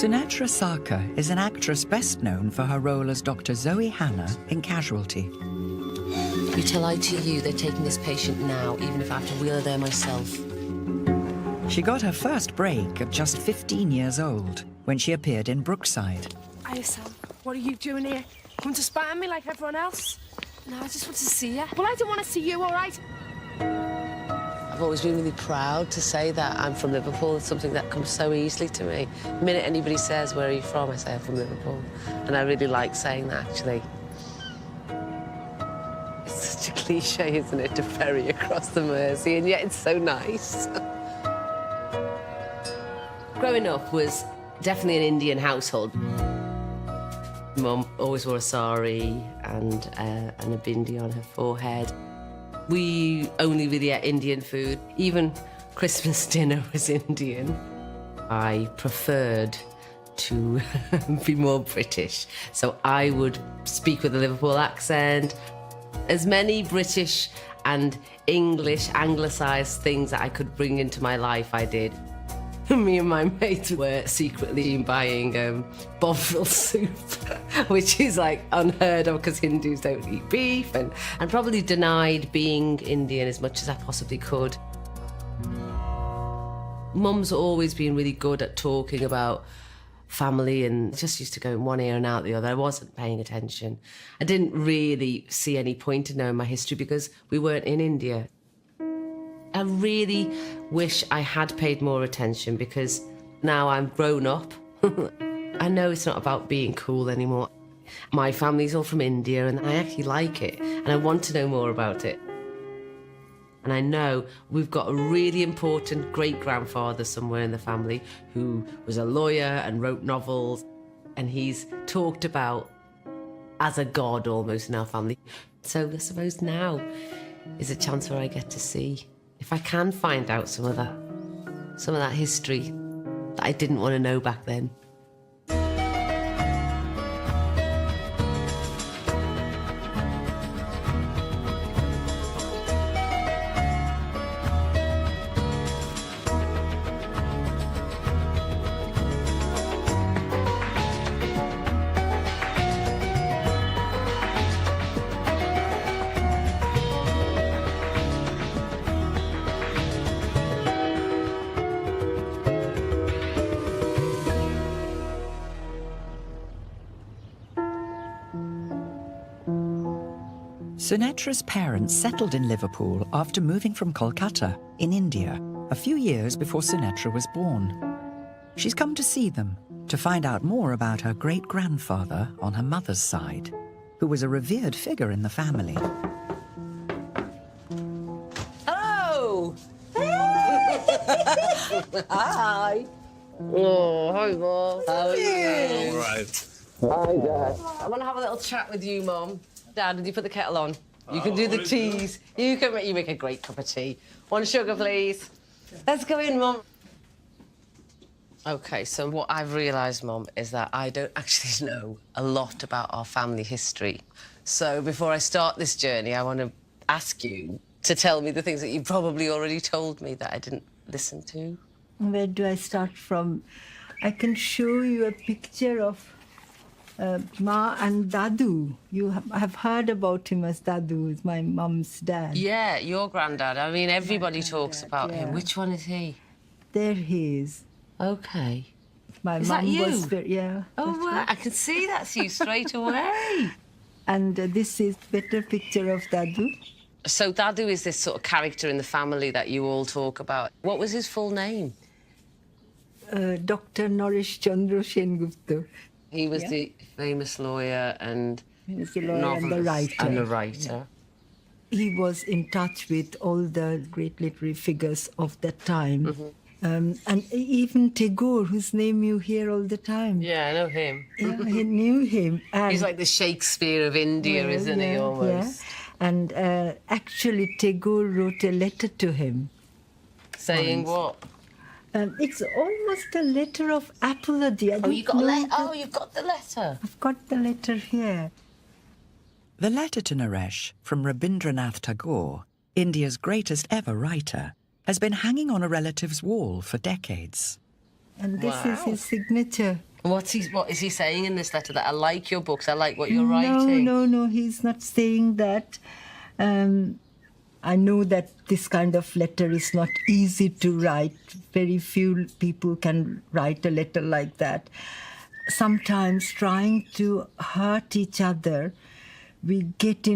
Sunetra Sarker is an actress best known for her role as Dr. Zoe Hannah in Casualty. Until I to you, they're taking this patient now, even if I have to wheel her there myself. She got her first break at just 15 years old when she appeared in Brookside. Hiya, Sam. What are you doing here? Come to spy on me like everyone else? No, I just want to see you. Well, I don't want to see you, all right? I've always been really proud to say that I'm from Liverpool. It's something that comes so easily to me. The minute anybody says, where are you from, I say I'm from Liverpool. And I really like saying that, actually. It's such a cliche, isn't it, to ferry across the Mersey, and yet it's so nice. Growing up was definitely an Indian household. Mum always wore a sari and a bindi on her forehead. We only really ate Indian food. Even Christmas dinner was Indian. I preferred to be more British, so I would speak with a Liverpool accent. As many British and English anglicised things that I could bring into my life, I did. Me and my mates were secretly buying bovril soup, which is like unheard of because Hindus don't eat beef, and probably denied being Indian as much as I possibly could. Mum's always been really good at talking about family and just used to go in one ear and out the other. I wasn't paying attention. I didn't really see any point in knowing my history because we weren't in India. I really wish I had paid more attention because now I'm grown up. I know it's not about being cool anymore. My family's all from India and I actually like it and I want to know more about it. And I know we've got a really important great-grandfather somewhere in the family who was a lawyer and wrote novels, and he's talked about as a god almost in our family. So I suppose now is a chance where I get to see if I can find out some of that history that I didn't want to know back then. Sunetra's parents settled in Liverpool after moving from Kolkata in India a few years before Sunetra was born. She's come to see them to find out more about her great-grandfather on her mother's side, who was a revered figure in the family. Hello! Hi! Oh, hi, Mum. How are you? All right. Hi, Dad. I want to have a little chat with you, Mum. Dad, did you put the kettle on? You can do the teas. You make a great cup of tea. One sugar, please. Let's go in, Mum. OK, so what I've realised, Mum, is that I don't actually know a lot about our family history. So before I start this journey, I want to ask you to tell me the things that you probably already told me that I didn't listen to. Where do I start from? I can show you a picture of Ma and Dadu. I have heard about him as Dadu, is my mum's dad. Yeah, your granddad. I mean, everybody talks about him. Which one is he? There he is. OK. My Is mum that you? was very, yeah. Oh, that's wow. right. I can see that's you straight away. And this is better picture of Dadu. So Dadu is this sort of character in the family that you all talk about. What was his full name? Dr. Naresh Chandra Sengupta. He was the famous lawyer and He was the lawyer and the writer. And the writer. He was in touch with all the great literary figures of that time. And even Tagore, whose name you hear all the time. Yeah, I know him. Yeah, he knew him. And He's like the Shakespeare of India, isn't he, almost? Yeah. And actually, Tagore wrote a letter to him. Saying what? It's almost a letter of apology. You've got the letter. I've got the letter here. The letter to Naresh from Rabindranath Tagore, India's greatest ever writer, has been hanging on a relative's wall for decades. And this is his signature. What is he saying in this letter? That I like your books, I like what you're writing? No, he's not saying that. I know that this kind of letter is not easy to write. Very few people can write a letter like that. Sometimes trying to hurt each other, we get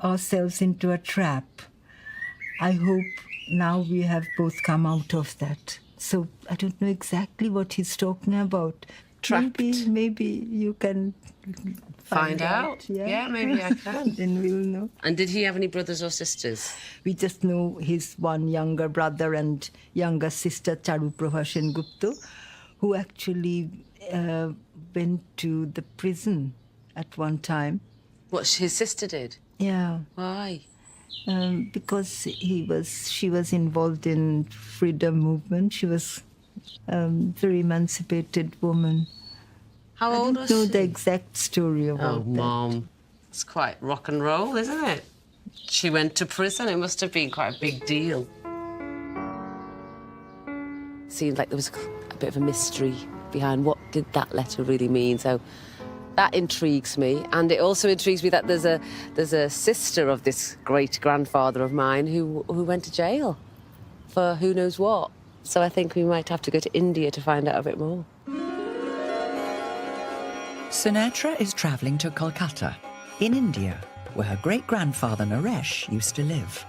ourselves into a trap. I hope now we have both come out of that. So I don't know exactly what he's talking about. Trapped. Maybe you can Find out? Yeah, maybe I can. Then we'll know. And did he have any brothers or sisters? We just know his one younger brother and younger sister, Charuprabha Sengupta, who actually went to the prison at one time. What his sister did? Yeah. Why? Because she was involved in freedom movement. She was very emancipated woman. How old was I don't know she? the exact story about that. Mom. It's quite rock and roll, isn't it? She went to prison. It must have been quite a big deal. Seemed like there was a bit of a mystery behind what did that letter really mean. So that intrigues me. And it also intrigues me that there's a sister of this great-grandfather of mine who went to jail for who knows what. So I think we might have to go to India to find out a bit more. Sunetra is travelling to Kolkata, in India, where her great-grandfather Naresh used to live.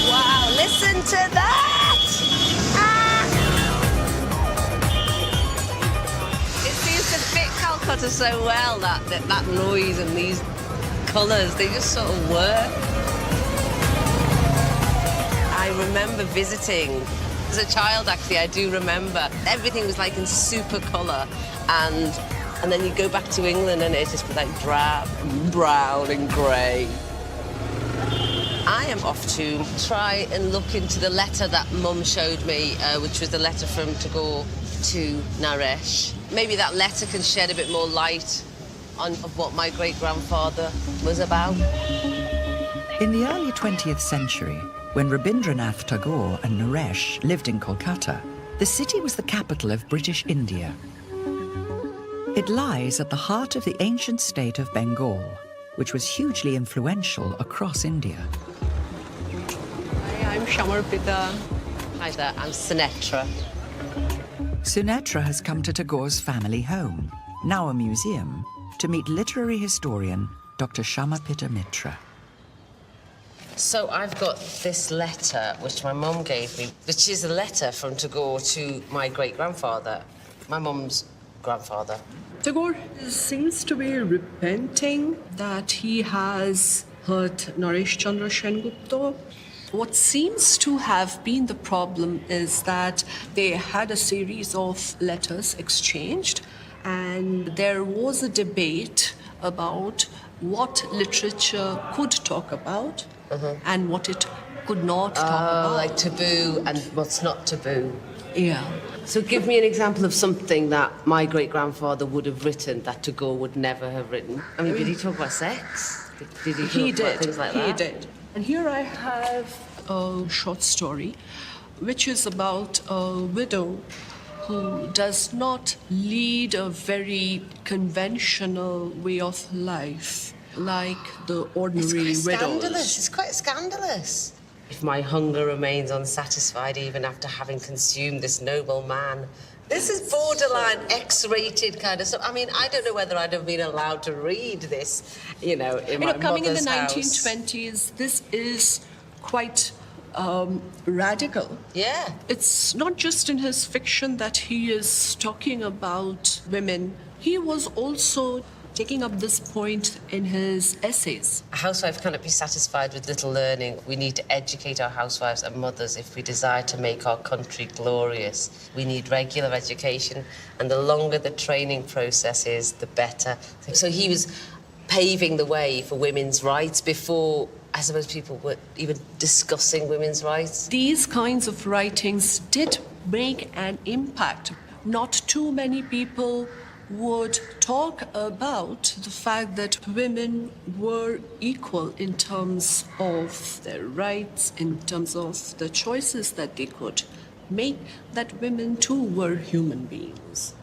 Wow, listen to that! It seems to fit Calcutta so well, that noise and these colours, they just sort of work. I remember visiting, as a child actually, I do remember. Everything was like in super colour, and then you go back to England and it just was like drab, and brown and grey. I am off to try and look into the letter that Mum showed me, which was the letter from Tagore to Naresh. Maybe that letter can shed a bit more light on what my great-grandfather was about. In the early 20th century, when Rabindranath Tagore and Naresh lived in Kolkata, the city was the capital of British India. It lies at the heart of the ancient state of Bengal, which was hugely influential across India. Hi, I'm Shamarpita. Hi there, I'm Sunetra. Sunetra has come to Tagore's family home, now a museum, to meet literary historian Dr. Shamarpita Mitra. So I've got this letter, which my mum gave me, which is a letter from Tagore to my great-grandfather, my mum's grandfather. Tagore seems to be repenting that he has hurt Naresh Chandra Sengupta. What seems to have been the problem is that they had a series of letters exchanged, and there was a debate about what literature could talk about and what it could not talk about. Like taboo and what's not taboo. Yeah. So give me an example of something that my great-grandfather would have written that Tagore would never have written. I mean, did he talk about sex? Did he talk about things like that? He did. And here I have a short story, which is about a widow who does not lead a very conventional way of life like the ordinary widows. It's quite scandalous. If my hunger remains unsatisfied even after having consumed this noble man. This is borderline X-rated kind of stuff. I mean, I don't know whether I'd have been allowed to read this, in my coming in mother's the house. 1920s, this is quite radical. Yeah. It's not just in his fiction that he is talking about women. He was also taking up this point in his essays. A housewife cannot be satisfied with little learning. We need to educate our housewives and mothers if we desire to make our country glorious. We need regular education, and the longer the training process is, the better. So he was paving the way for women's rights before, I suppose, people were even discussing women's rights. These kinds of writings did make an impact. Not too many people would talk about the fact that women were equal in terms of their rights, in terms of the choices that they could make, that women too were human beings.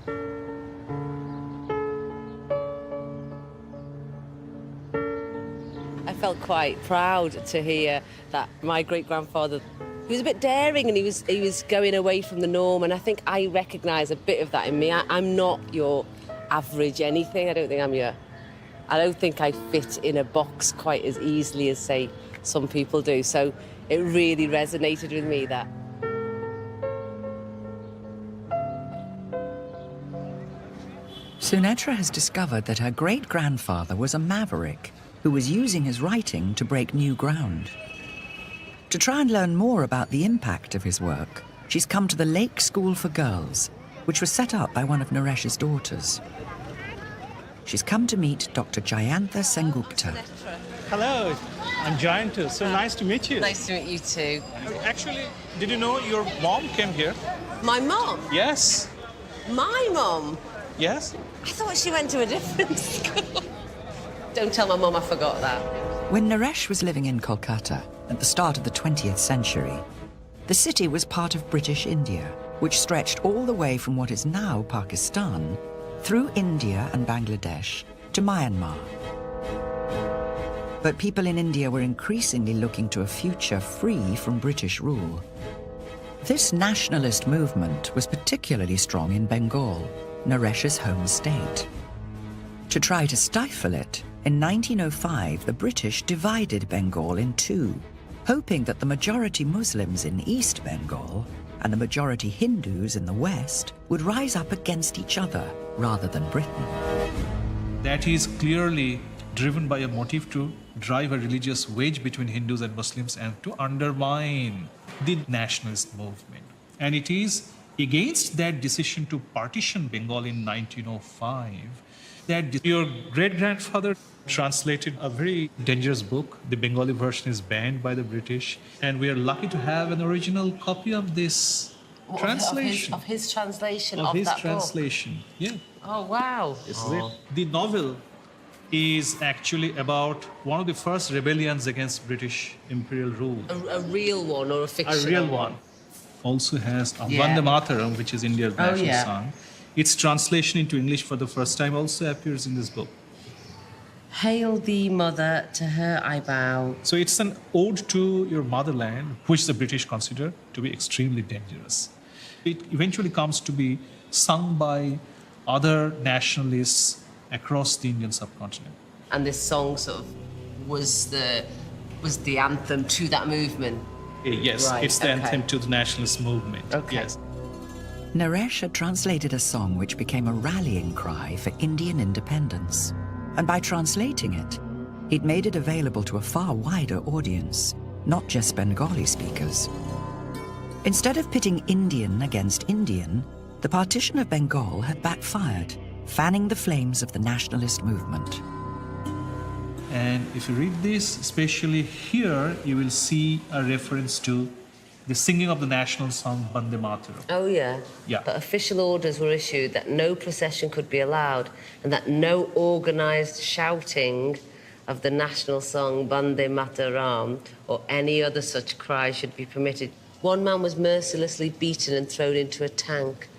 I felt quite proud to hear that my great-grandfather, he was a bit daring and he was going away from the norm, and I think I recognise a bit of that in me. I'm not your average anything. I don't think I fit in a box quite as easily as, say, some people do. So it really resonated with me, that. Sunetra has discovered that her great-grandfather was a maverick who was using his writing to break new ground. To try and learn more about the impact of his work, she's come to the Lake School for Girls, which was set up by one of Naresh's daughters. She's come to meet Dr. Jayantha Sengupta. Hello, I'm Jayantha. So nice to meet you. Nice to meet you too. Actually, did you know your mom came here? My mum? Yes. My mum? Yes? I thought she went to a different school. Don't tell my mum I forgot that. When Naresh was living in Kolkata at the start of the 20th century, the city was part of British India, which stretched all the way from what is now Pakistan through India and Bangladesh to Myanmar. But people in India were increasingly looking to a future free from British rule. This nationalist movement was particularly strong in Bengal, Naresh's home state. To try to stifle it, in 1905 the British divided Bengal in two, hoping that the majority Muslims in East Bengal and the majority Hindus in the West would rise up against each other rather than Britain. That is clearly driven by a motive to drive a religious wedge between Hindus and Muslims and to undermine the nationalist movement. And it is against that decision to partition Bengal in 1905 that your great-grandfather translated a very dangerous book. The Bengali version is banned by the British, and we are lucky to have an original copy of this translation. Of his translation of of his that translation. book? Yeah. Oh, wow. This is it. The novel is actually about one of the first rebellions against British imperial rule. A real one or a fictional A real one. Also has Yeah. Vande Mataram, which is India's national yeah. song. Its translation into English for the first time also appears in this book. Hail thee, mother, to her I bow. So it's an ode to your motherland, which the British consider to be extremely dangerous. It eventually comes to be sung by other nationalists across the Indian subcontinent. And this song sort of was the anthem to that movement. Yes, Right, it's the okay. anthem to the nationalist movement. Okay. Yes. Naresh had translated a song which became a rallying cry for Indian independence. And by translating it, he'd made it available to a far wider audience, not just Bengali speakers. Instead of pitting Indian against Indian, the partition of Bengal had backfired, fanning the flames of the nationalist movement. And if you read this, especially here, you will see a reference to the singing of the national song Vande Mataram. Oh, yeah. Yeah. But official orders were issued that no procession could be allowed and that no organised shouting of the national song Vande Mataram or any other such cry should be permitted. One man was mercilessly beaten and thrown into a tank.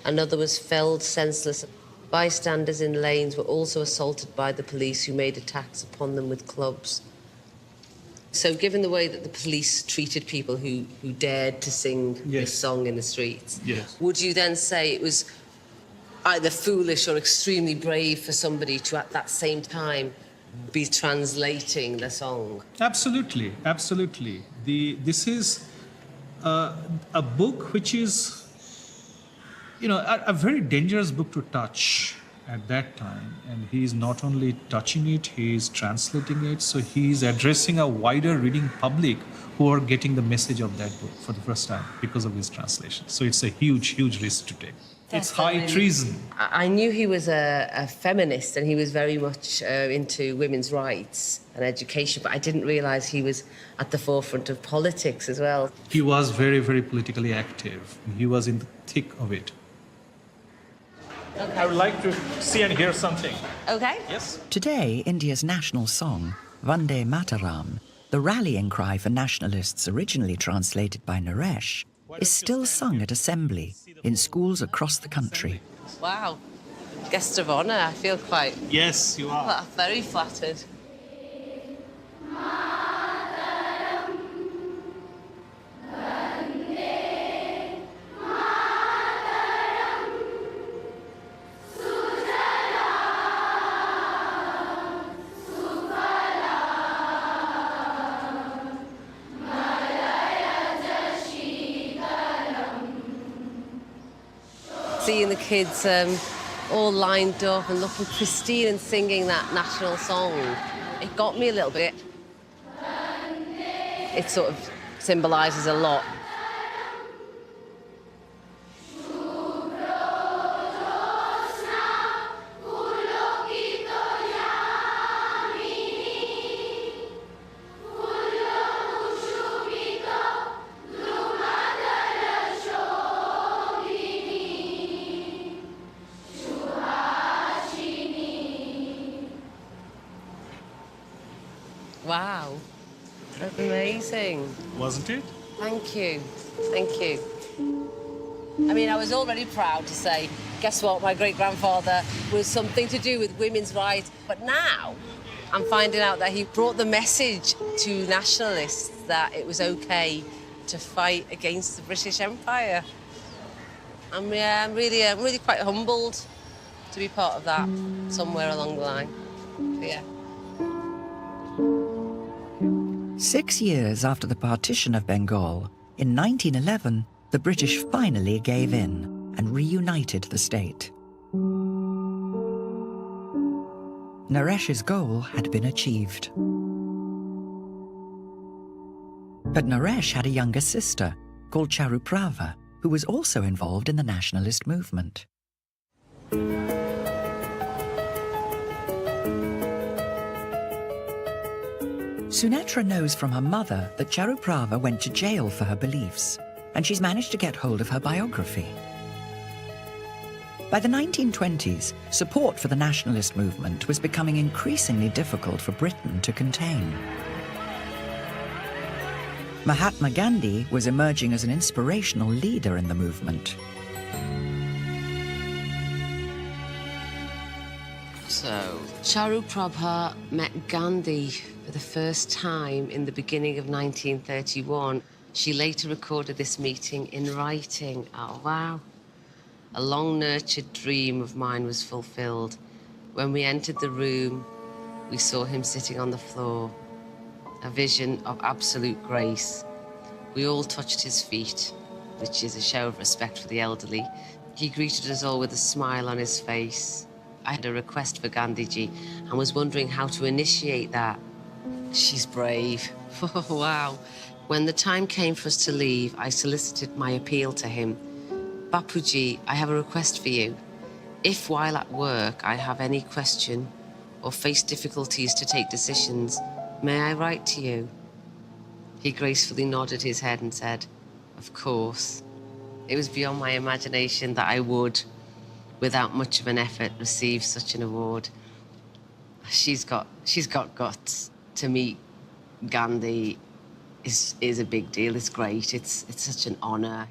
Another was felled senseless. Bystanders in lanes were also assaulted by the police, who made attacks upon them with clubs. So given the way that the police treated people who dared to sing Yes. this song in the streets, Yes. would you then say it was either foolish or extremely brave for somebody to, at that same time, be translating the song? Absolutely, absolutely. This is a book which is, a very dangerous book to touch at that time. And he is not only touching it, he is translating it. So he is addressing a wider reading public who are getting the message of that book for the first time because of his translation. So it's a huge, huge risk to take. It's high treason. I knew he was a feminist and he was very much into women's rights and education, but I didn't realise he was at the forefront of politics as well. He was very, very politically active. He was in the thick of it. I would like to see and hear something. Okay. Yes? Today, India's national song, Vande Mataram, the rallying cry for nationalists originally translated by Naresh, is still sung at assembly in schools across the country. Wow. Guest of honour. I feel quite Yes, you are. very flattered. Seeing the kids all lined up and looking pristine and singing that national song, it got me a little bit. It sort of symbolises a lot. Wow, that's amazing. Wasn't it? Thank you, thank you. I mean, I was already proud to say, guess what, my great-grandfather was something to do with women's rights, but now I'm finding out that he brought the message to nationalists that it was okay to fight against the British Empire. I'm really quite humbled to be part of that somewhere along the line. So, yeah. 6 years after the partition of Bengal, in 1911, the British finally gave in and reunited the state. Naresh's goal had been achieved. But Naresh had a younger sister called Charuprava, who was also involved in the nationalist movement. Sunetra knows from her mother that Charuprava went to jail for her beliefs, and she's managed to get hold of her biography. By the 1920s, support for the nationalist movement was becoming increasingly difficult for Britain to contain. Mahatma Gandhi was emerging as an inspirational leader in the movement. So, Charuprabha met Gandhi for the first time in the beginning of 1931. She later recorded this meeting in writing. Oh, wow. A long-nurtured dream of mine was fulfilled. When we entered the room, we saw him sitting on the floor, a vision of absolute grace. We all touched his feet, which is a show of respect for the elderly. He greeted us all with a smile on his face. I had a request for Gandhiji and was wondering how to initiate that. She's brave. Wow. When the time came for us to leave, I solicited my appeal to him. Bapuji, I have a request for you. If while at work I have any question or face difficulties to take decisions, may I write to you? He gracefully nodded his head and said, of course. It was beyond my imagination that I would, without much of an effort, receive such an award. She's got guts. To meet Gandhi is a big deal. It's great. It's such an honor.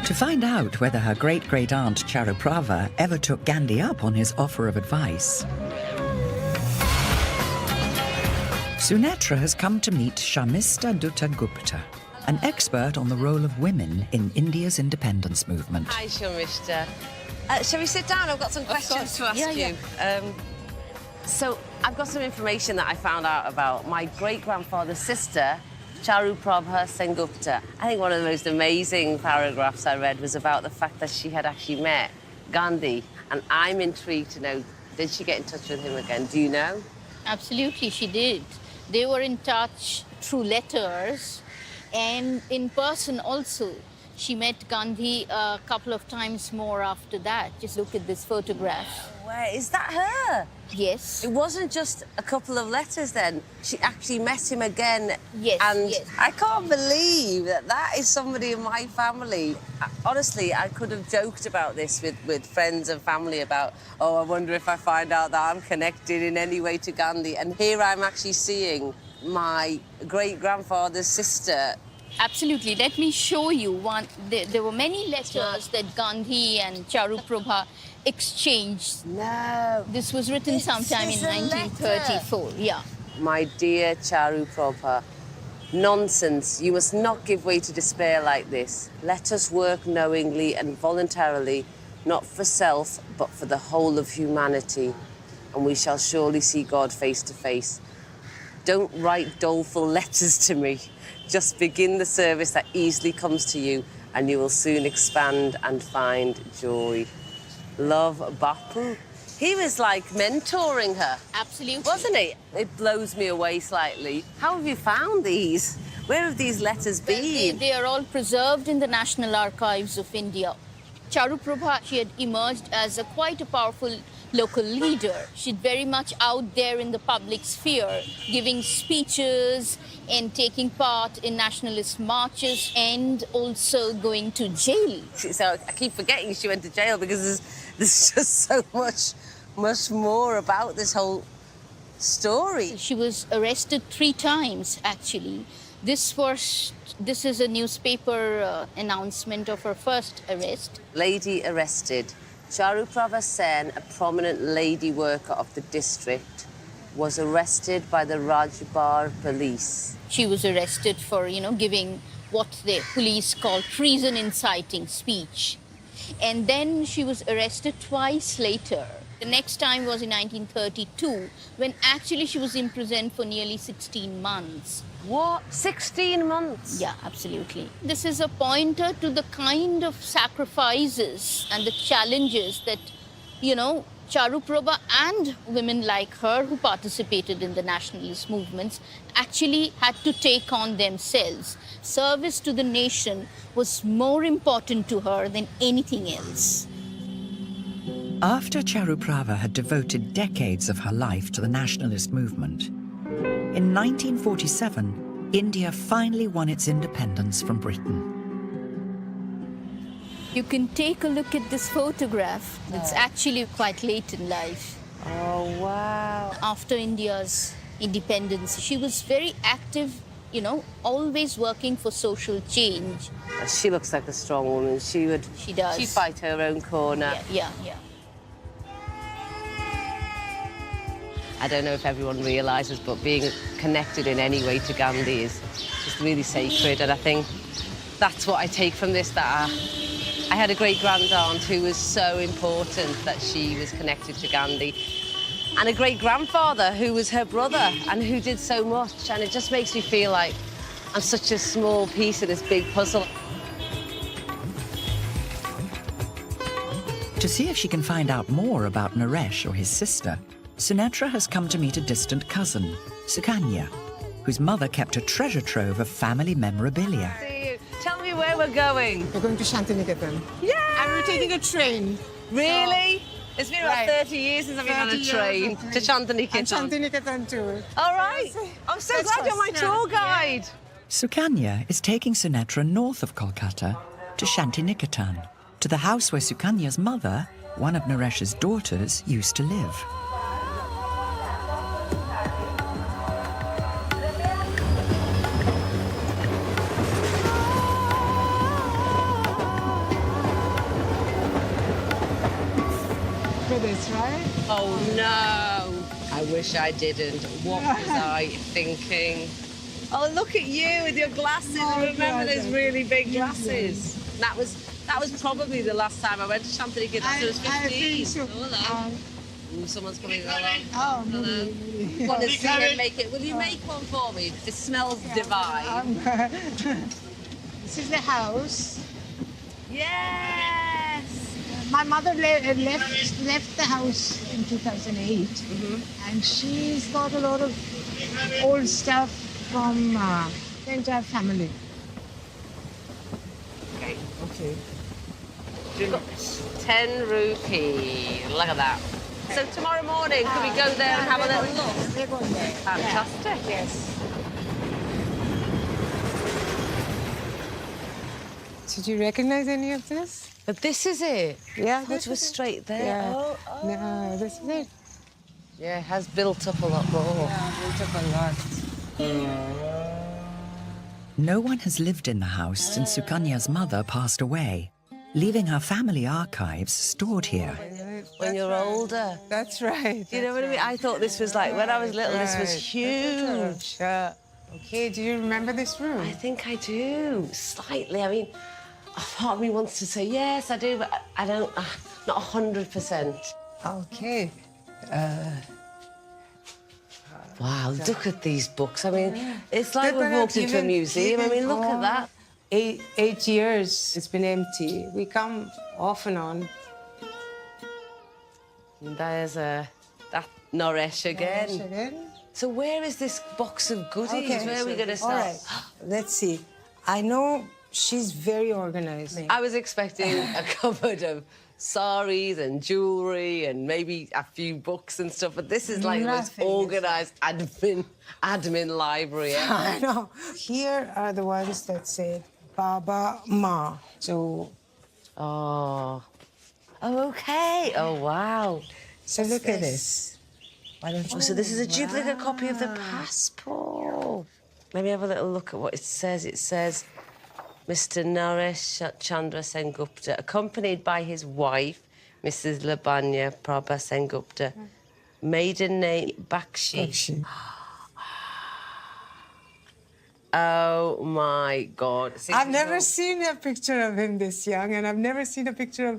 To find out whether her great-great-aunt Charuprava ever took Gandhi up on his offer of advice, Sunetra has come to meet Shamista Dutta Gupta, an expert on the role of women in India's independence movement. Hi, Shamista. Shall we sit down? I've got some questions to ask you. So I've got some information that I found out about my great-grandfather's sister, Charuprabha Sengupta. I think one of the most amazing paragraphs I read was about the fact that she had actually met Gandhi. And I'm intrigued to know, did she get in touch with him again? Do you know? Absolutely, she did. They were in touch through letters and in person also. She met Gandhi a couple of times more after that. Just look at this photograph. Where is that her? Yes. It wasn't just a couple of letters then. She actually met him again. Yes, And yes. I can't believe that that is somebody in my family. Honestly, I could have joked about this with friends and family about, oh, I wonder if I find out that I'm connected in any way to Gandhi. And here I'm actually seeing my great-grandfather's sister. Absolutely. Let me show you one. There were many letters that Gandhi and Charuprabha exchanged. No. This was written sometime in is a 1934. Yeah. My dear Charuprabha, nonsense. You must not give way to despair like this. Let us work knowingly and voluntarily, not for self, but for the whole of humanity. And we shall surely see God face to face. Don't write doleful letters to me. Just begin the service that easily comes to you, and you will soon expand and find joy. Love, Bapu. He was like mentoring her. Absolutely. Wasn't he? It blows me away slightly. How have you found these? Where have these letters been? They are all preserved in the National Archives of India. Charuprabha, she had emerged as quite a powerful local leader. She'd very much out there in the public sphere, giving speeches and taking part in nationalist marches and also going to jail. So I keep forgetting she went to jail because there's just so much more about this whole story. She was arrested 3 times, actually. This is a newspaper announcement of her first arrest. Lady arrested. Charuprabha Sen, a prominent lady worker of the district, was arrested by the Rajbar police. She was arrested for, giving what the police call treason inciting speech. And then she was arrested twice later. The next time was in 1932, when actually she was imprisoned for nearly 16 months. What? 16 months? Yeah, absolutely. This is a pointer to the kind of sacrifices and the challenges that, Charuprabha and women like her who participated in the nationalist movements actually had to take on themselves. Service to the nation was more important to her than anything else. After Charuprabha had devoted decades of her life to the nationalist movement, in 1947, India finally won its independence from Britain. You can take a look at this photograph. It's actually quite late in life. Oh, wow. After India's independence, she was very active, always working for social change. She looks like a strong woman. She does. She'd fight her own corner. Yeah. I don't know if everyone realises, but being connected in any way to Gandhi is just really sacred. And I think that's what I take from this, that I had a great-grandaunt who was so important that she was connected to Gandhi. And a great-grandfather who was her brother and who did so much. And it just makes me feel like I'm such a small piece of this big puzzle. To see if she can find out more about Naresh or his sister, Sunetra has come to meet a distant cousin, Sukanya, whose mother kept a treasure trove of family memorabilia. Tell me where we're going. We're going to Shantiniketan. Yeah! And we're taking a train. Really? It's been about 30 years since I've been on a train to Shantiniketan. And Shantiniketan too. All right. I'm so glad you're my tour guide. Sukanya is taking Sunetra north of Kolkata to Shantiniketan, to the house where Sukanya's mother, one of Naresh's daughters, used to live. This, right? Oh, no. I wish I didn't. What was I thinking? Oh, look at you with your glasses. Oh, Remember God. those really big glasses? That was probably the last time I went to Shantiniketan. I was 15. I think so. Oh, hello. Ooh, someone's coming along. Oh, Hello. no. Want to see him make it? Will you make one for me? It smells divine. This is the house. Yes. My mother left the house in 2008, and she's got a lot of old stuff from the entire family. Okay. Okay. We've got 10 rupee. Look at that. So tomorrow morning, could we go there and have a little look? We're going there. Fantastic. Yes. Did you recognize any of this? But this is it. Yeah, Which was straight there. Yeah. Oh. No, this is it. Yeah, it has built up a lot more. Yeah, built up a lot. No one has lived in the house since Sukanya's mother passed away, leaving her family archives stored here. When you're older. That's right. You know what I mean? I thought this was like, when I was little, this was huge. Okay, do you remember this room? I think I do, slightly. I mean, a part of me wants to say, yes, I do, but I don't, not 100%. Okay. Wow, look at these books. I mean, it's like But we've walked into a museum. I mean, look at that. 8 years it's been empty. We come off and on. And there's that Noresh again. Yes, again. So where is this box of goodies? Where are we going to start? All right, let's see. I know she's very organized. I was expecting a cupboard of saris and jewellery and maybe a few books and stuff, but this is like the most organised admin library ever. I know. Here are the ones that say Baba Ma. So. Oh, okay. Oh, wow. So look at this. Why don't you? Oh, so this is a duplicate copy of the passport. Let me have a little look at what it says. It says, Mr. Naresh Chandra Sengupta, accompanied by his wife, Mrs. Labanya Prabha Sengupta, maiden name Bakshi. Oh, my God. I've never seen a picture of him this young, and I've never seen a picture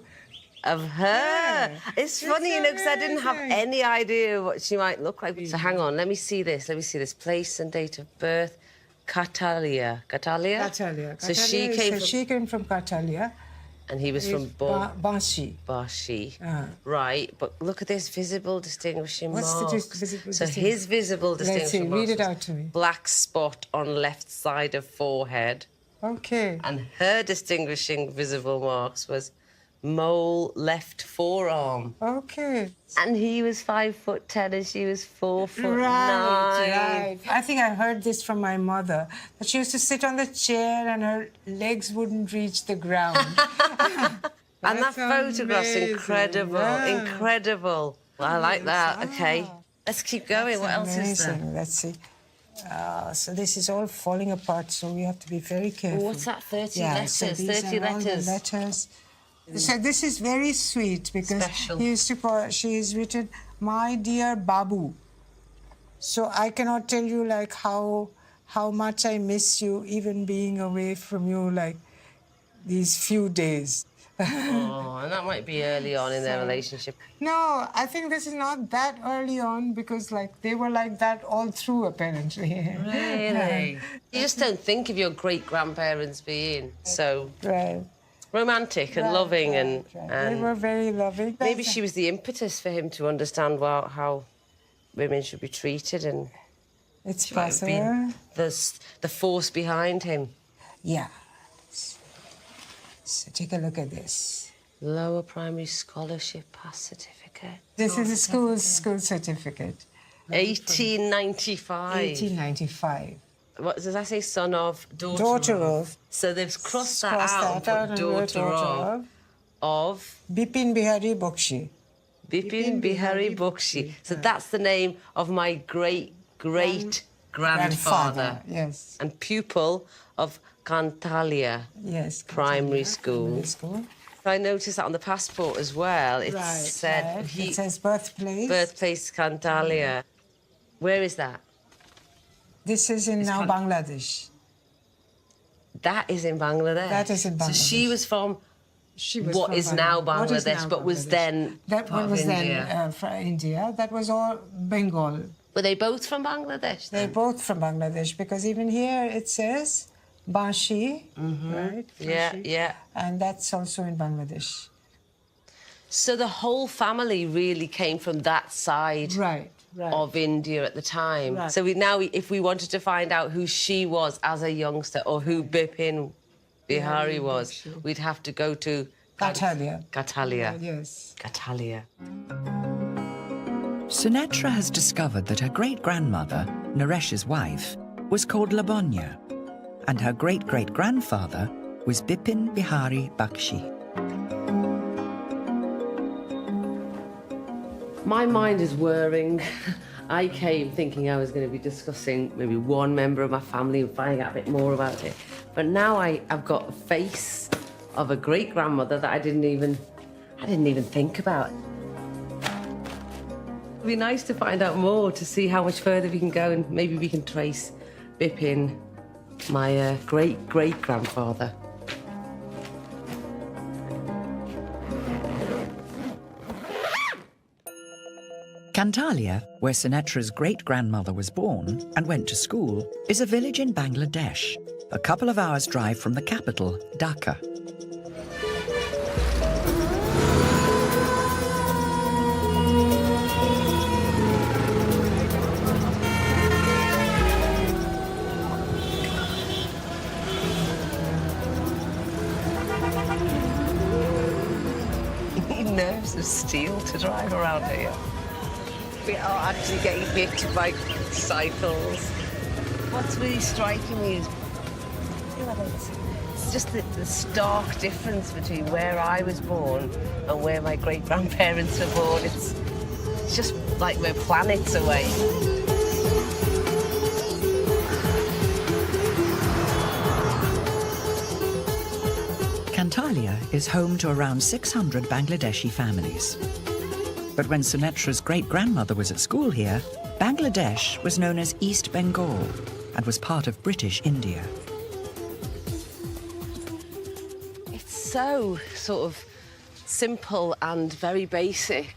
of her. Yeah. It's funny, you know, because I didn't have any idea what she might look like. So hang on, let me see this. Let me see this. Place and date of birth. Catalia. So she came from Catalia. And he was from Bashi. Right, but look at this visible distinguishing mark. What's the visible So his visible distinguishing mark. Read it out to me. Black spot on left side of forehead. Okay. And her distinguishing visible marks was mole left forearm. Okay. And he was 5'10" and she was 4'9". Right. I think I heard this from my mother, that she used to sit on the chair and her legs wouldn't reach the ground. And that photograph's incredible, incredible. Well, I like that. Okay, let's keep going. What else is there? Let's see. So this is all falling apart, so we have to be very careful. What's that, 30 letters? So these 30 are all the letters. So this is very sweet because he used to call, she's written, my dear Babu. So I cannot tell you like how much I miss you, even being away from you like these few days. Oh, and that might be early on in their relationship. No, I think this is not that early on because like they were like that all through apparently. Really? You just don't think of your great-grandparents being so romantic and loving and they were very loving. Maybe she was the impetus for him to understand how women should be treated, and it's possible. The force behind him. Yeah. So take a look at this. Lower primary scholarship pass certificate. This is a school certificate. 1895. 1895. What does that say? Son of, daughter of. So they've crossed that out and put daughter of Bipin Bihari Bakshi. Bipin Bihari Bakshi. So that's the name of my great-great-grandfather. Yes. And pupil of Cantalia Primary School. I noticed that on the passport as well. It said it says birthplace. Birthplace Cantalia. Where is that? This is in now Bangladesh. That is in Bangladesh. That is in Bangladesh. So she was from what is now Bangladesh, but was then that was then from India. That was all Bengal. Were they both from Bangladesh? They're both from Bangladesh because even here it says Bashi, right? Yeah. And that's also in Bangladesh. So the whole family really came from that side of India at the time. So if we wanted to find out who she was as a youngster or who Bipin Bihari was, we'd have to go to Catalia. Catalia. Yes. Catalia. Sunetra has discovered that her great-grandmother, Naresh's wife, was called Labonya, and her great-great-grandfather was Bipin Bihari Bakshi. My mind is whirring. I came thinking I was going to be discussing maybe one member of my family and finding out a bit more about it. But now I've got a face of a great-grandmother that I didn't even think about. It'd be nice to find out more, to see how much further we can go, and maybe we can trace Bipin, my great-great-grandfather. Cantalia, where Sunetra's great-grandmother was born and went to school, is a village in Bangladesh, a couple of hours' drive from the capital, Dhaka. Nerves of steel to drive around here. We are actually getting hit by cycles. What's really striking me is it's just the stark difference between where I was born and where my great-grandparents were born. It's just like we're planets away. Cantalia is home to around 600 Bangladeshi families. But when Sunetra's great-grandmother was at school here, Bangladesh was known as East Bengal and was part of British India. It's so sort of simple and very basic.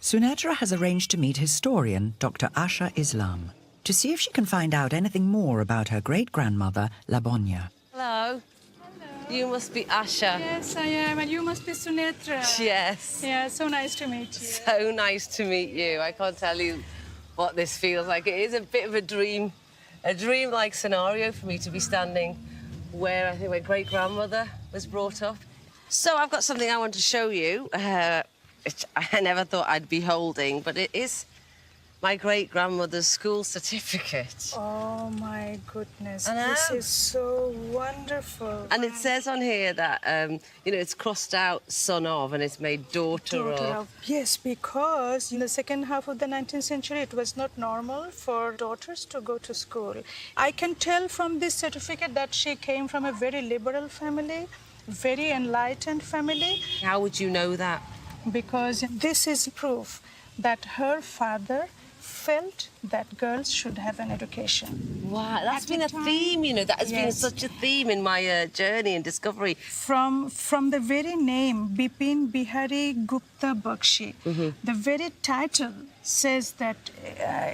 Sunetra has arranged to meet historian Dr. Asha Islam to see if she can find out anything more about her great-grandmother, Labonya. Hello. You must be Asha. Yes, I am, and you must be Sunetra. Yes. Yeah, so nice to meet you. So nice to meet you. I can't tell you what this feels like. It is a bit of a dream-like scenario for me to be standing where I think my great-grandmother was brought up. So I've got something I want to show you, which I never thought I'd be holding, but it is my great-grandmother's school certificate. Oh, my goodness. I know. This is so wonderful. And it says on here that, it's crossed out son of and it's made daughter of. Yes, because in the second half of the 19th century, it was not normal for daughters to go to school. I can tell from this certificate that she came from a very liberal family, very enlightened family. How would you know that? Because this is proof that her father felt that girls should have an education. Wow, that's been a theme, that has been such a theme in my journey and discovery. From the very name, Bipin Bihari Gupta Bakshi, the very title says that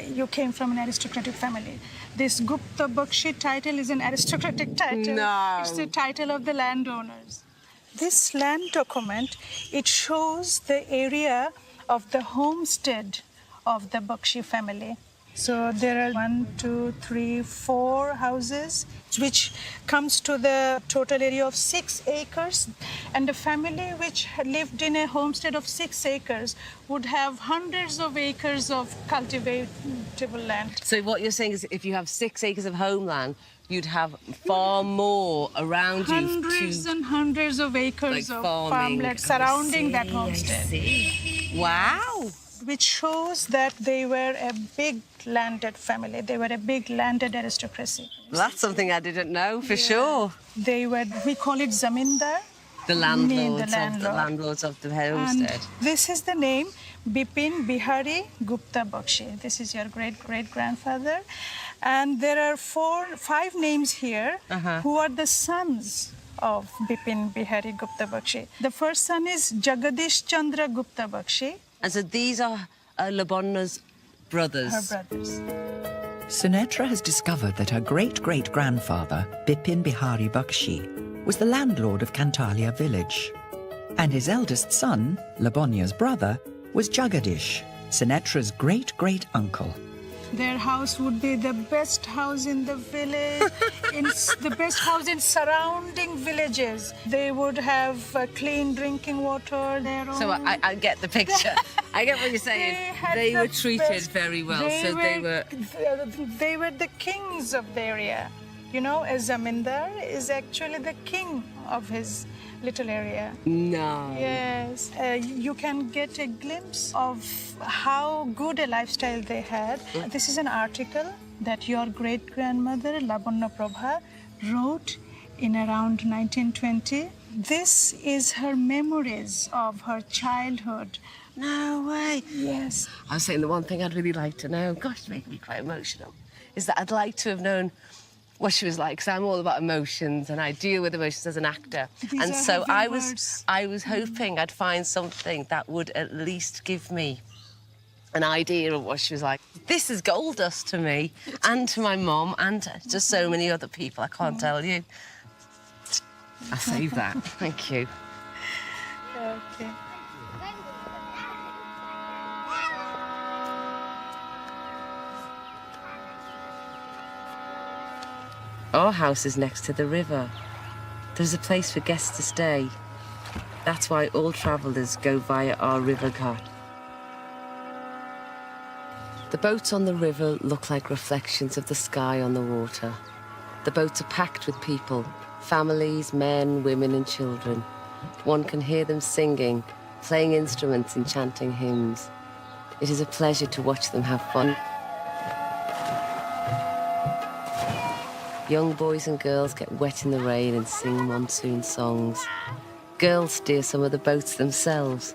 you came from an aristocratic family. This Gupta Bakshi title is an aristocratic title. No. It's the title of the landowners. This land document, it shows the area of the homestead of the Bakshi family. So there are 1, 2, 3, 4 houses, which comes to the total area of 6 acres. And the family which lived in a homestead of 6 acres would have hundreds of acres of cultivatable land. So what you're saying is if you have 6 acres of homeland, you'd have far more around you. Hundreds and hundreds of acres of farmland surrounding that homestead. I see. Wow. Which shows that they were a big landed family. They were a big landed aristocracy. That's something I didn't know for sure. They were, we call it zamindar. The landlords of the homestead. And this is the name, Bipin Bihari Gupta Bakshi. This is your great-great-grandfather. And there are 5 names here who are the sons of Bipin Bihari Gupta Bakshi. The first son is Jagadish Chandra Gupta Bakshi. And so these are Labonya's brothers. Her brothers. Sunetra has discovered that her great-great-grandfather, Bipin Bihari Bakshi, was the landlord of Cantalia village. And his eldest son, Labonya's brother, was Jagadish, Sunetra's great-great-uncle. Their house would be the best house in the village, the best house in surrounding villages. They would have clean drinking water. So I get the picture. I get what you're saying. They were treated very well. They were the kings of the area. You know, a zamindar is actually the king of his little area. No. Yes. You can get a glimpse of how good a lifestyle they had. This is an article that your great-grandmother, Labanya Prabha, wrote in around 1920. This is her memories of her childhood. No way. Yes. I was saying the one thing I'd really like to know, gosh, it's making me quite emotional, is that I'd like to have known what she was like, because I'm all about emotions and I deal with emotions as an actor. These and are so heavy I was hoping I'd find something that would at least give me an idea of what she was like. This is gold dust to me and to my mum and to so many other people, I can't tell you. I'll save that. Thank you. Okay. Our house is next to the river. There's a place for guests to stay. That's why all travellers go via our river ghat. The boats on the river look like reflections of the sky on the water. The boats are packed with people, families, men, women and children. One can hear them singing, playing instruments and chanting hymns. It is a pleasure to watch them have fun. Young boys and girls get wet in the rain and sing monsoon songs. Girls steer some of the boats themselves.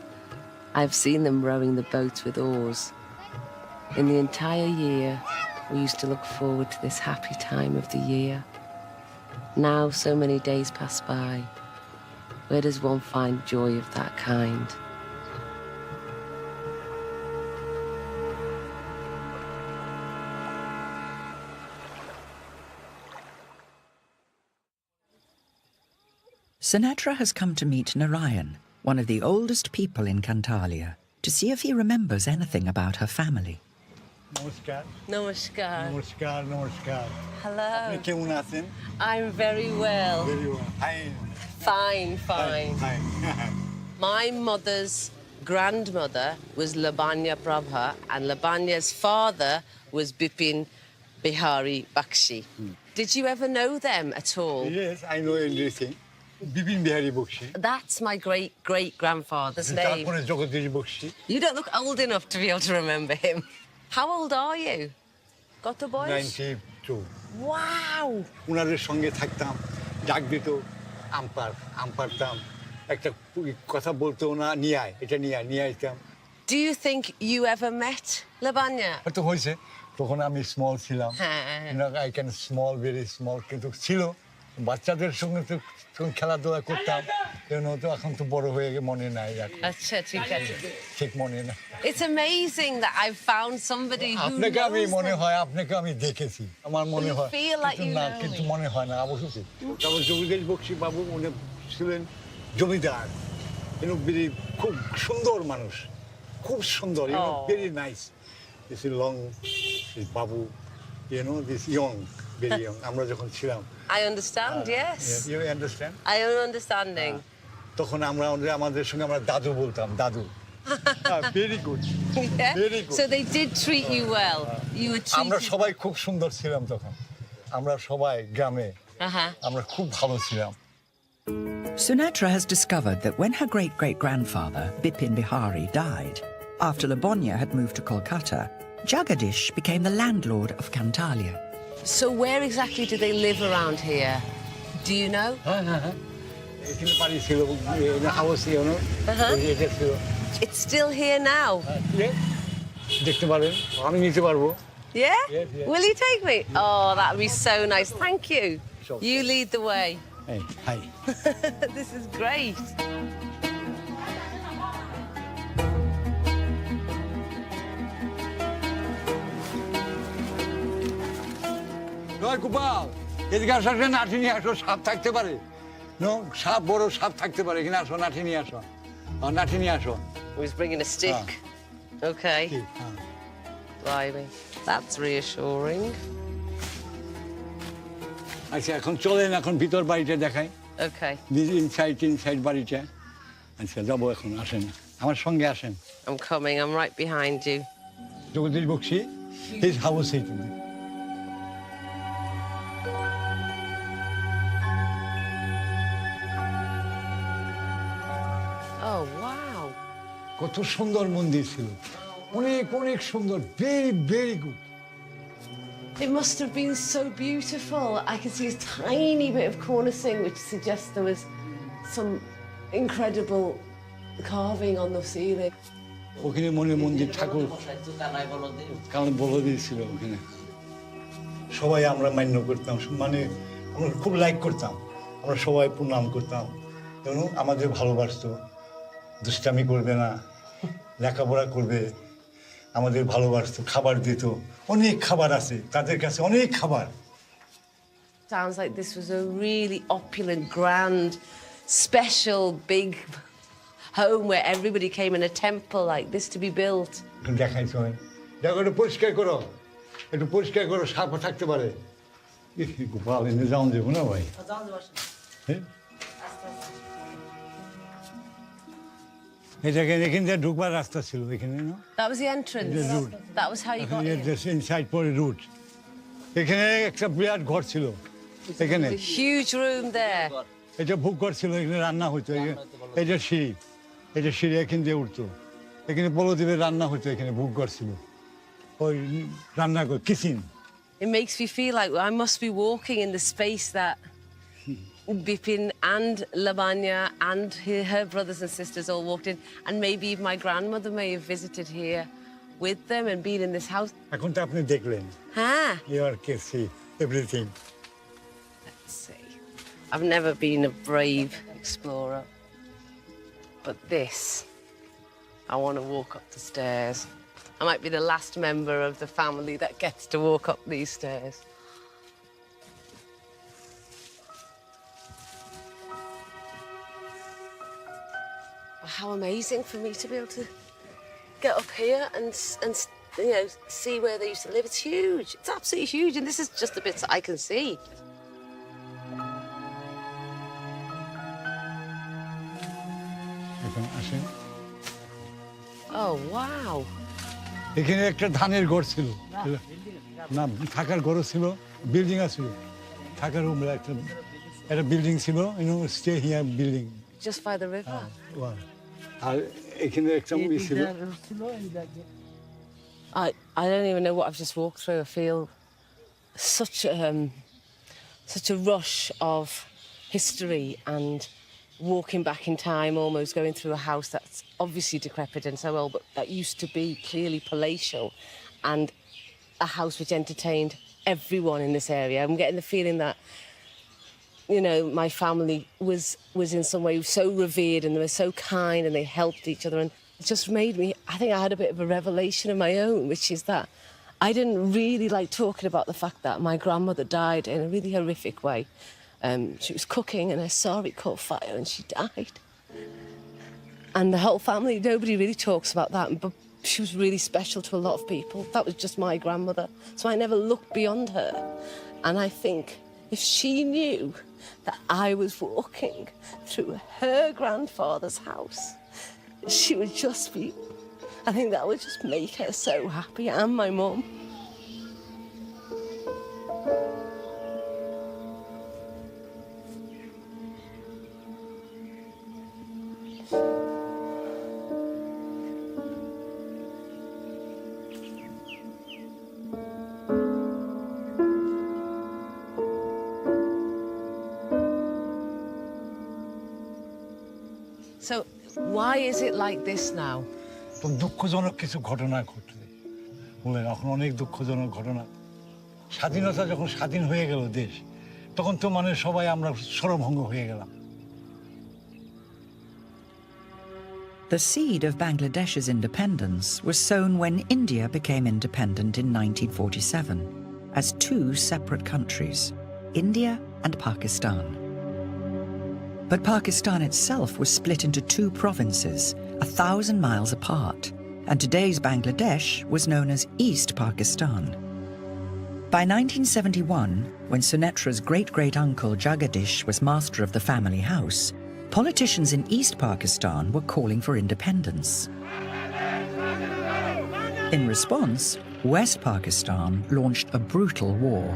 I've seen them rowing the boats with oars. In the entire year, we used to look forward to this happy time of the year. Now so many days pass by. Where does one find joy of that kind? Sunetra has come to meet Narayan, one of the oldest people in Cantalia, to see if he remembers anything about her family. Namaskar. Namaskar. Namaskar, namaskar. Hello. Kemun achen? I'm very well. Very well. Fine. Fine, fine. Fine. My mother's grandmother was Labanya Prabha, and Labanya's father was Bipin Bihari Bakshi. Did you ever know them at all? Yes, I know everything. Bipin Bihari Bakshi. That's my great-great-grandfather's name. Tarpore Jagadish Bakshi. You don't look old enough to be able to remember him. How old are you? Kota boys? 92. Wow! উনাদের সঙ্গে থাকতাম, ডাক দিত, আমপারতাম, একটা কথা বলতো না, নিয়ে আয়, এটা নিয়ে আইতাম। Do you think you ever met Labanya? হয়তো হয়েছে, তখন আমি স্মল ছিলাম। I can small, very small, কিন্তু ছিল। বাচ্চাদের সঙ্গে তো খেলাধুলা করতাম, তো এখন তো বড় হয়ে মনে নাই। আচ্ছা, ঠিক আছে। ঠিক মনে নাই। It's amazing that I've found somebody who আপনাকে আমি knows মনে them. হয় আপনাকে আমি দেখেছি, আমার মনে হয়। feel like you না, know কিন্তু me. মনে হয় না, অবশ্যই। তারপর জমিদার বক্সি বাবু উনি ছিলেন জমিদার, খুব সুন্দর মানুষ, খুব সুন্দর, very nice. This is long, this Babu, this young, very young. আমরা যখন ছিলাম। I understand, yes. You understand? I am understanding. তখন আমাদের সঙ্গে আমরা দাদু বলতাম, দাদু। Very good. Yeah? Very good. So they did treat you well. You were treated. আমরা সবাই খুব সুন্দর ছিলাম তখন। আমরা সবাই গ্রামে আমরা খুব ভালো ছিলাম। Sunetra has discovered that when her great-great-grandfather, Bipin Bihari, died, after Labanya had moved to Kolkata, Jagadish became the landlord of Cantalia. So where exactly do they live around here? Do you know? এখানে বাড়ি ছিল, house এটা ছিল। It's still here now. দেখতে পারেন, আমি নিতে পারবো। Yeah? Yes, yes. Will you take me? Oh, that'd be so nice. Thank you. Sure. You lead the way. Hey, hi. This is great. Gopal, এদিকে আসো, নাঠি নিয়ে আসো, সাপ থাকতে পারে। সাপ, বড় সাপ থাকতে পারে, এখানে আসো, নাঠি নিয়ে আসো। নাঠি নিয়ে আসো। He's bringing a stick. Okay. Blimey. That's reassuring. আচ্ছা এখন চলেন এখন ভিতর বাড়িটা দেখাই Okay. ইনসাইড বাড়িটা আচ্ছা যাবো এখন আসেন আমার সঙ্গে আসেন I'm coming. I'm right behind you. Jagadish Bakshi his house is Oh, wow. কত সুন্দর মন্দির ছিল অনেক অনেক সুন্দর very good. It must have been so beautiful. I could see a tiny bit of cornicing, which suggests there was some incredible carving on the ceiling. ওখানে মনে মন্দির ঠাকুর কারণ বলে দিয়েছিল ওখানে সবাই আমরা মান্য করতাম মানে আমরা খুব লাইক করতাম আমরা সবাই প্রণাম করতাম এবং আমাদের ভালোবাসতো দুষ্টামি করবে না লেখাপড়া করবে আমাদের ভালোবাসতো খাবার দিত অনেক খাবার আছে তাদের কাছে অনেক খাবার Sounds like this was a really opulent, grand, special, big home where everybody came in a temple like this to be built. দেখাই চলে দেখো একটু পরিষ্কার করো সাপও থাকতে পারে গোপাল এনে যাওয়া যাবো না ভাই হ্যাঁ এখান থেকে ঢুকবার রাস্তা ছিল এখানে না That was the entrance. That was how you got in. Inside পরে রুট এখানে একটা বিরাট ঘর ছিল এখানে A huge room there. এটা ভোগ ঘর ছিল এখানে রান্না হতো এটা সিঁড়ি এখান দিয়ে উঠতো এখানে বলদেবের রান্না হতো এখানে ভোগ ঘর ছিল ওই রান্না ঘর kitchen It makes me feel like I must be walking in the space that Bipin and Lavanya and her brothers and sisters all walked in, and maybe even my grandmother may have visited here with them and been in this house. এখন তো আপনি দেখলেন Huh? You can see everything. Let's see. I've never been a brave explorer, but this, I want to walk up the stairs. I might be the last member of the family that gets to walk up these stairs. How amazing for me to be able to get up here and you know, see where they used to live. It's huge. It's absolutely huge, and this is just the bits that I can see. এখন আসেন Oh, wow. এখানে একটা ধানের ঘর ছিল না থাকার ঘরও ছিল বিল্ডিং আছিল থাকার রুম একটা বিল্ডিং ছিল stay here building Just by the river. আর এখানে একটা ছিল I don't even know what I've just walked through. I feel such a rush of history and walking back in time, almost going through a house that's obviously decrepit and so old, but that used to be clearly palatial and a house which entertained everyone in this area. I'm getting the feeling that, you know, my family was in some way so revered and they were so kind and they helped each other, and it just made me, I think I had a bit of a revelation of my own, which is that I didn't really like talking about the fact that my grandmother died in a really horrific way. She was cooking and her sari caught fire and she died. And the whole family, nobody really talks about that, but she was really special to a lot of people. That was just my grandmother. So I never looked beyond her. And I think if she knew that I was walking through her grandfather's house, she would just be, I think that would just make her so happy, and my mum. So, why is it like this now? তো দুঃখজনক কিছু ঘটনা ঘটে বললেন এখন অনেক দুঃখজনক ঘটনা স্বাধীনতা যখন স্বাধীন হয়ে গেল দেশ তখন তো মানে সবাই আমরা সরভঙ্গ হয়ে গেলাম The seed of Bangladesh's independence was sown when India became independent in 1947 as two separate countries, India and Pakistan. But Pakistan itself was split into two provinces, 1,000 miles apart, and today's Bangladesh was known as East Pakistan. By 1971, when Sunetra's great-great-uncle Jagadish was master of the family house, politicians in East Pakistan were calling for independence. In response, West Pakistan launched a brutal war.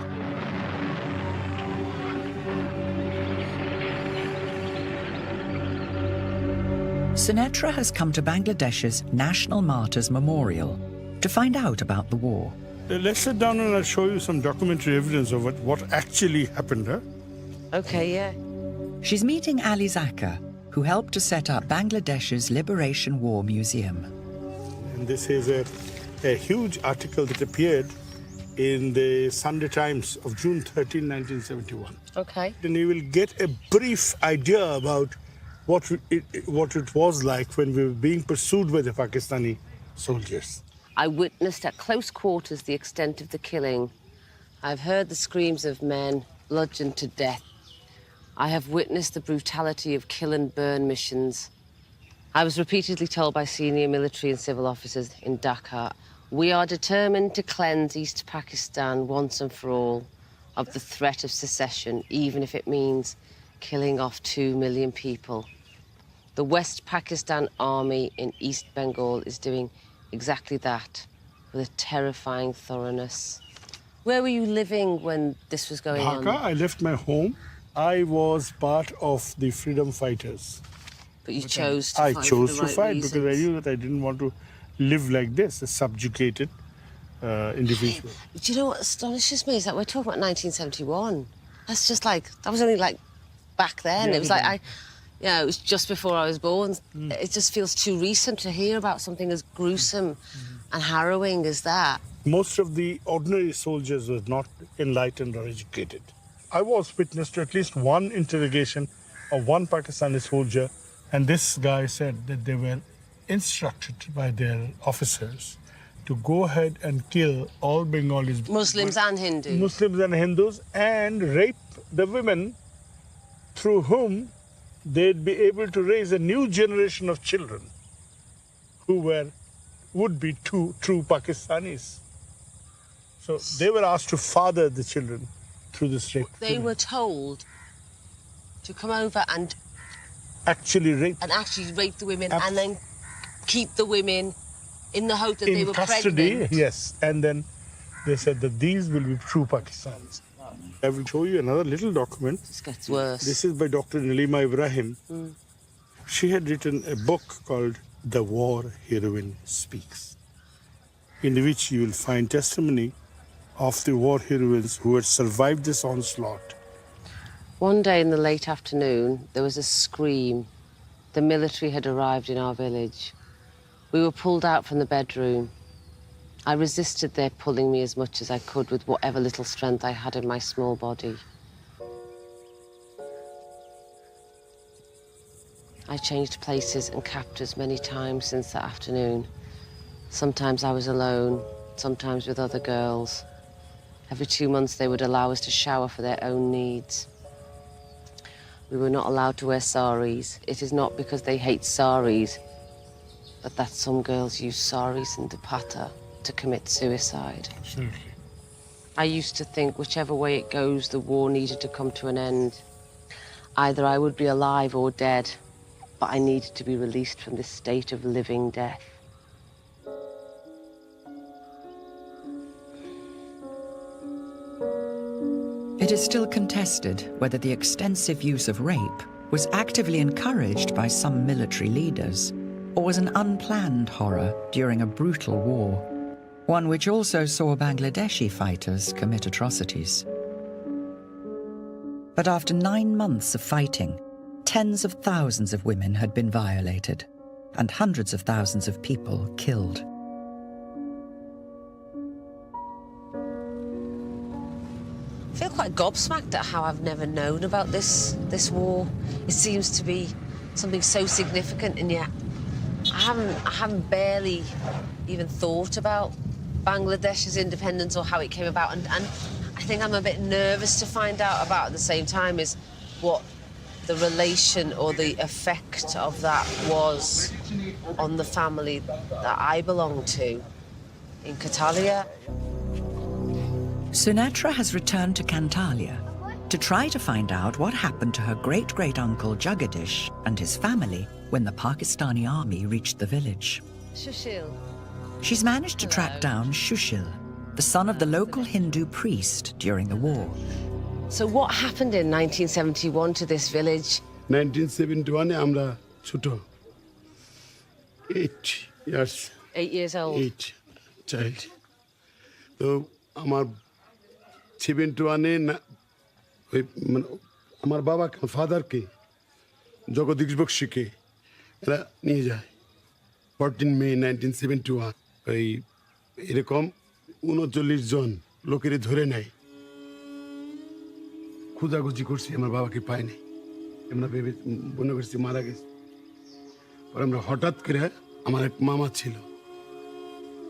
Sunetra has come to Bangladesh's National Martyrs Memorial to find out about the war. Let's sit down and I'll show you some documentary evidence of what actually happened. Huh? Okay, yeah. She's meeting Ali Sarker, who helped to set up Bangladesh's Liberation War Museum. And this is a huge article that appeared in the Sunday Times of June 13, 1971. Okay. Then you will get a brief idea about what it was like when we were being pursued by the Pakistani soldiers. I witnessed at close quarters the extent of the killing. I've heard the screams of men bludgeoned to death. I have witnessed the brutality of kill and burn missions. I was repeatedly told by senior military and civil officers in Dhaka, we are determined to cleanse East Pakistan once and for all of the threat of secession, even if it means killing off 2 million people. The West Pakistan Army in East Bengal is doing exactly that, with a terrifying thoroughness. Where were you living when this was going on? Dhaka, I left my home. I was part of the freedom fighters. But you chose to fight. I chose for the to right fight reasons. because I knew that I didn't want to live like this, a subjugated individual. Do you know what astonishes me is that we're talking about 1971. That's just like, that was only like back then. Yeah, It was like, it was just before I was born. It just feels too recent to hear about something as gruesome and harrowing as that. Most of the ordinary soldiers were not enlightened or educated. I was witness to at least one interrogation of one Pakistani soldier, and this guy said that they were instructed by their officers to go ahead and kill all Bengalis. Muslims and Hindus. Muslims and Hindus, and rape the women, through whom they'd be able to raise a new generation of children who would be true Pakistanis. So they were asked to father the children through this rape. They were told to come over and actually rape the women and then keep the women in the hope that they were custody, pregnant. yes. And then they said that these will be true Pakistanis. I will show you another little document. This gets worse. This is by Dr. Nalima Ibrahim. She had written a book called The War Heroine Speaks, in which you will find testimony of the war heroines who had survived this onslaught. One day in the late afternoon, there was a scream. The military had arrived in our village. We were pulled out from the bedroom. I resisted their pulling me as much as I could with whatever little strength I had in my small body. I changed places and captors many times since that afternoon. Sometimes I was alone, sometimes with other girls. Every 2 months they would allow us to shower for their own needs. We were not allowed to wear saris. It is not because they hate saris, but that some girls use saris and dupatta to commit suicide. Absolutely. I used to think whichever way it goes, the war needed to come to an end. Either I would be alive or dead, but I needed to be released from this state of living death. It is still contested whether the extensive use of rape was actively encouraged by some military leaders or was an unplanned horror during a brutal war, one which also saw Bangladeshi fighters commit atrocities. But after 9 months of fighting, tens of thousands of women had been violated and hundreds of thousands of people killed. I feel quite gobsmacked at how I've never known about this war. It seems to be something so significant, and yet I haven't barely even thought about Bangladesh's independence or how it came about, and I think I'm a bit nervous to find out about at the same time is what the relation or the effect of that was on the family that I belong to in Catalia. Sunetra has returned to Cantalia to try to find out what happened to her great-great-uncle Jagadish and his family when the Pakistani army reached the village. Shushil. She's managed to track down Shushil, the son of the local Hindu priest during the war. So what happened in 1971 to this village? 1971 আমরা ছোট 8 years 8 years old. 8 child তো আমার 71 ওই আমার বাবা ফাদারকে জগদীশ বক্সিকে এরা নিয়ে যায় 14 মে 1971 ওই এরকম 39 জন লোকের ধরে নেয় খুঁজাখুঁজি করছি আমার বাবাকে পাইনি আমরা ভেবে মনে করছি মারা গেছে পরে আমরা হঠাৎ করে আমার এক মামা ছিল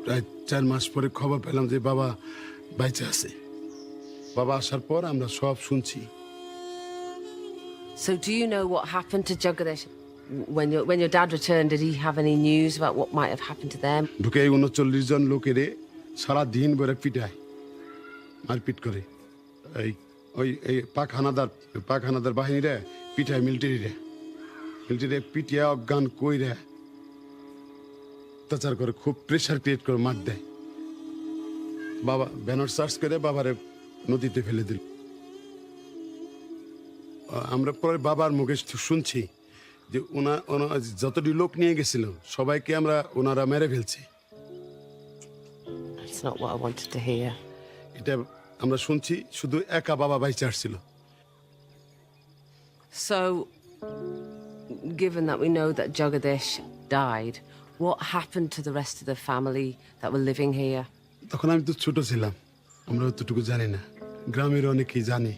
প্রায় 4 মাস পরে খবর পেলাম যে বাবা বেঁচে আছে বাবা আসার পর আমরা সব শুনছি So do you know what happened to Jagadish? When your dad returned, did he have any news about what might have happened to them? ঢুকে 39 জন লোকেরে সারা দিন ভরে পিটায় মারপিট করে এই পাকহানাদার বাহিনীরা পিটায় মিলিটারিরা পিটিয়া অজ্ঞান কইরা অত্যাচার করে খুব প্রেশার ক্রিয়েট করে মার দেয় বাবা ব্যানার সার্চ করে বাবারে নদীতে ফেলে দিল আমরা পরে বাবার মুখে শুনছি যে ওনা যতটি লোক নিয়ে গেছিল সবাইকে ওনারা মেরে ফেলছে That's not what I wanted to hear. এটা আমরা শুনছি শুধু একা বাবা বাইচে আসছিল So, given that we know that Jagadish died, what happened to the rest of the family that were living here? তখন আমি তো ছোট ছিলাম আমরা অতটুকু জানি না গ্রামের অনেকেই জানে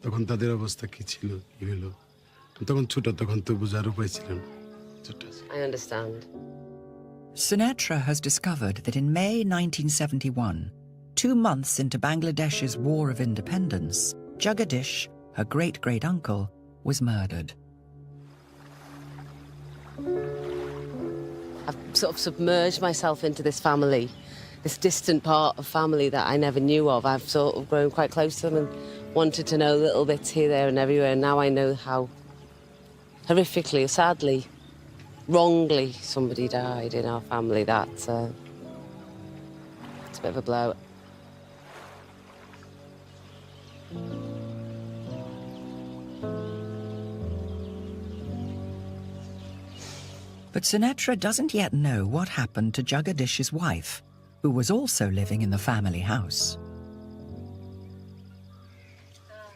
তখন তাদের অবস্থা কি ছিল কি হলো তখন ছোট তখন তো বোঝার উপায় ছিল না I understand. Sunetra has discovered that in May 1971, 2 months into Bangladesh's War of Independence, Jagadish, her great-great-uncle, was murdered. I've sort of submerged myself into this family, this distant part of family that I never knew of. I've sort of grown quite close to them and wanted to know little bits here, there and everywhere. And now I know how horrifically, sadly, wrongly somebody died in our family. It's a bit of a blow. But Sunetra doesn't yet know what happened to Jagadish's wife, who was also living in the family house.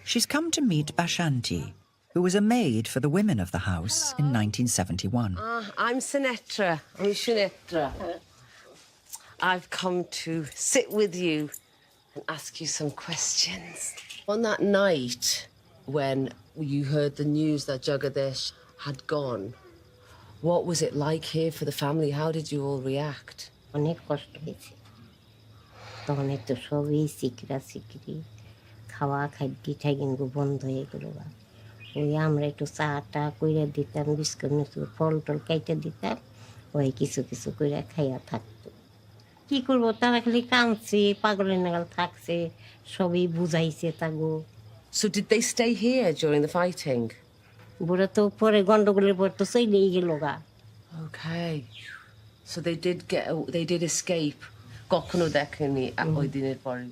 She's come to meet Bashanti, who was a maid for the women of the house in 1971. I'm Sunetra. I'm Sunetra. I've come to sit with you and ask you some questions. On that night when you heard the news that Jagadish had gone, what was it like here for the family? How did you all react? অনেক কষ্ট হয়েছে তখন তো সবই সিকরি খাওয়া খাদ্যি ঠাইগুলো বন্ধ হয়ে গেল ওই আমরা একটু চাটা কইরা দিতাম বিস্কুট মিস্কুট ফল টল কাইটা দিতাম ওই কিছু কিছু কইরা খাইয়া থাকতো কি করবো তারা খালি কাঁদছে পাগলের নাগাল থাকছে সবই বুঝাইছে তাগো So did they stay here during the fighting? বুড়া তো পরে গন্ডগোলের পর তো চলেই গেল গা Okay. So they did escape. কখনো দেখেনি ওই দিনের পরে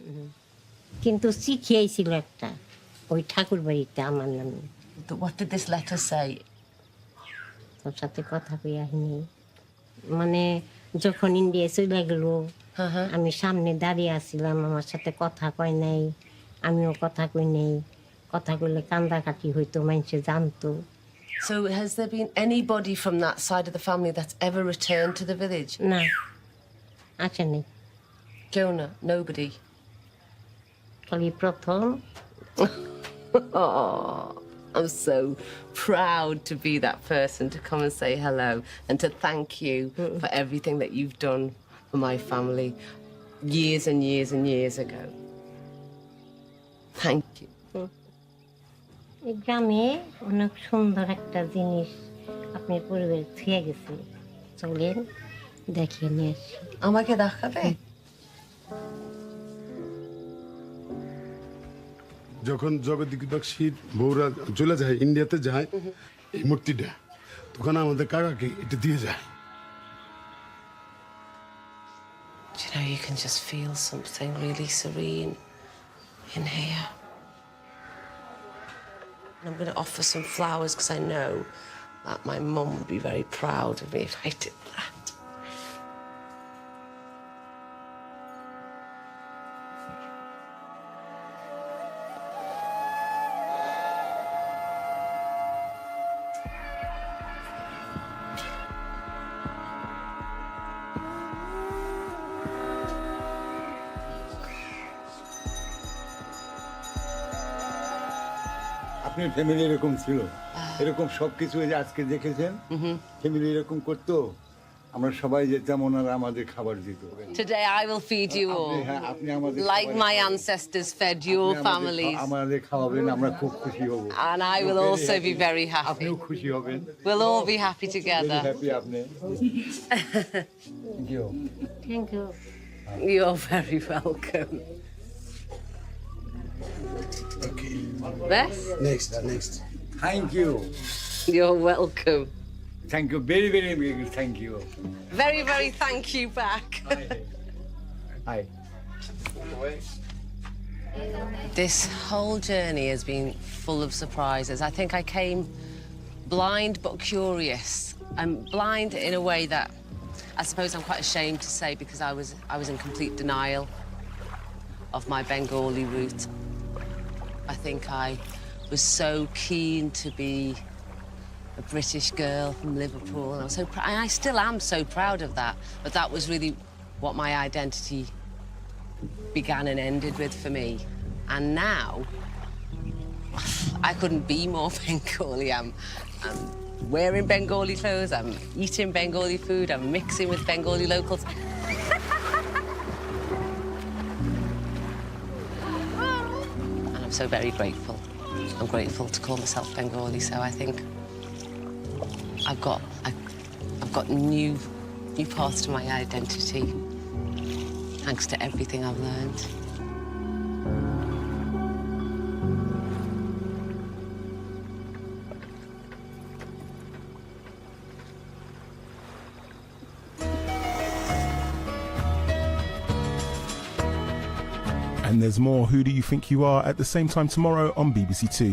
কিন্তু চিঠি আইছিল একটা ওই ঠাকুর বাড়িতে আমার নামে What did this letter say? তোর সাথে কথা কই আহিনি মানে যখন ইন্ডিয়া চলে গেল আমি সামনে দাঁড়িয়ে আছিলাম আমার সাথে কথা কয় নাই আমিও কথা কই নাই কথা কইলে কান্দাকাটি হইতো মানুষে জানতো So has there been anybody from that side of the family that's ever returned to the village? না আসেনি কেউ না? Nobody? খালি প্রথম Oh, I'm so proud to be that person to come and say hello and to thank you for everything that you've done for my family years and years and years ago. Thank you. এই গ্রামে অনেক সুন্দর একটা জিনিস আপনি পরিবার থুয়ে গেছে, চলেন দেখিয়ে নিয়ে আসি। আমাকে দেখাবে? যখন জগদ্দীপবাসীর বউরা চলে যায়, ইন্ডিয়াতে যায়, এই মূর্তিটা তখন আমাদের কাকাকে এটা দিয়ে যায়। Do you know, you can just feel something really serene in here. And I'm going to offer some flowers because I know that my mum would be very proud of me if I did that. আপনার family এরকম ছিল, এরকম সবকিছু যে আজকে দেখেছেন, family এরকম করতো, আমরা সবাই যেতাম, ওনারা আমাদের খাবার দিত। Today I will feed you all, like my ancestors fed your families. আমাদের খাওয়াবেন, আমরা খুব খুশি হব। And I will also be very happy. আপনিও খুশি হবেন। We'll all be happy together. Happy আপনি। Thank you. Thank you. You're very welcome. Okay. Bess? Next. Thank you. You're welcome. Thank you, very, very big thank you. Very, very thank you back. Hi. This whole journey has been full of surprises. I think I came blind but curious. I'm blind in a way that I suppose I'm quite ashamed to say because I was in complete denial of my Bengali root. I think I was so keen to be a British girl from Liverpool, and I was so and I still am so proud of that. But that was really what my identity began and ended with for me. And now I couldn't be more Bengali. I'm wearing Bengali clothes, I'm eating Bengali food, I'm mixing with Bengali locals. And I'm so very grateful. I'm grateful to call myself Bengali, so I think I've got new paths to my identity, thanks to everything I've learned. And there's more Who Do You Think You Are at the same time tomorrow on BBC Two.